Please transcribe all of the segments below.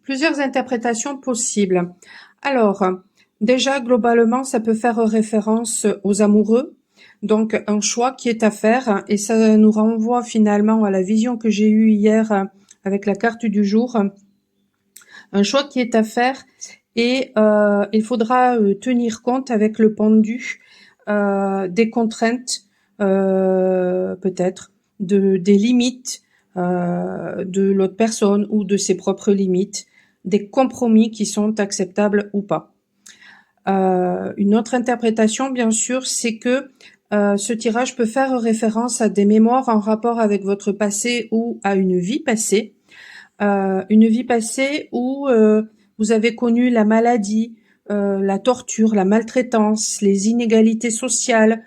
Plusieurs interprétations possibles. Alors, déjà, globalement, ça peut faire référence aux amoureux, donc un choix qui est à faire, et ça nous renvoie finalement à la vision que j'ai eue hier avec la carte du jour. Un choix qui est à faire, et il faudra tenir compte avec le pendu des contraintes, peut-être, des limites de l'autre personne ou de ses propres limites, des compromis qui sont acceptables ou pas. Une autre interprétation, bien sûr, c'est que ce tirage peut faire référence à des mémoires en rapport avec votre passé ou à une vie passée. Une vie passée où vous avez connu la maladie, la torture, la maltraitance, les inégalités sociales,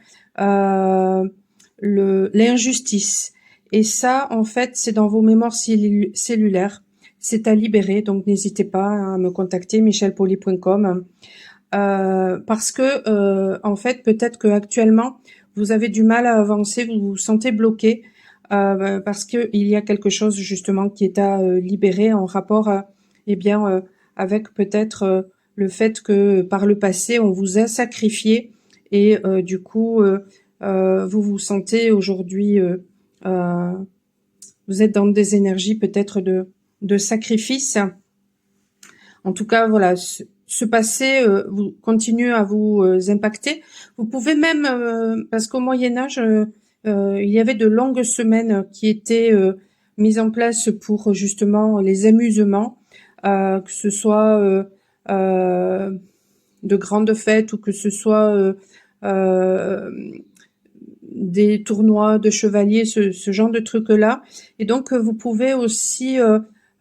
l'injustice. Et ça, en fait, c'est dans vos mémoires cellulaires. C'est à libérer, donc n'hésitez pas à me contacter, michelpoli.com. Parce que, en fait, peut-être que actuellement, vous avez du mal à avancer, vous vous sentez bloqué, parce que il y a quelque chose justement qui est à libérer en rapport, eh bien, avec peut-être le fait que par le passé, on vous a sacrifié et du coup, vous vous sentez aujourd'hui, vous êtes dans des énergies peut-être de sacrifice. En tout cas, voilà, ce passé vous continue à vous impacter. Vous pouvez même, parce qu'au Moyen Âge, il y avait de longues semaines qui étaient mises en place pour justement les amusements, que ce soit de grandes fêtes ou que ce soit des tournois de chevaliers, ce genre de trucs-là. Et donc, vous pouvez aussi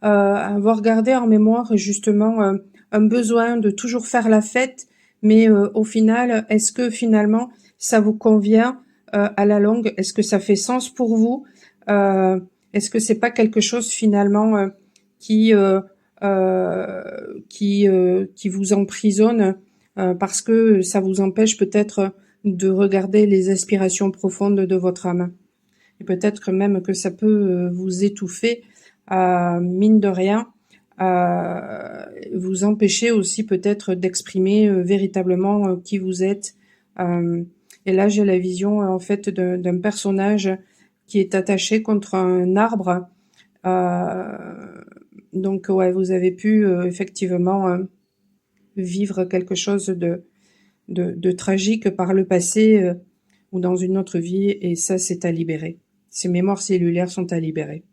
avoir gardé en mémoire justement un besoin de toujours faire la fête, mais au final, est-ce que finalement ça vous convient à la longue? Est-ce que ça fait sens pour vous? Est-ce que c'est pas quelque chose finalement qui qui vous emprisonne parce que ça vous empêche peut-être de regarder les aspirations profondes de votre âme? Et peut-être même que ça peut vous étouffer, mine de rien, vous empêcher aussi peut-être d'exprimer véritablement qui vous êtes. Et là, j'ai la vision en fait d'un personnage qui est attaché contre un arbre. Donc ouais, vous avez pu effectivement vivre quelque chose de tragique par le passé ou dans une autre vie, et ça, c'est à libérer. Ces mémoires cellulaires sont à libérer.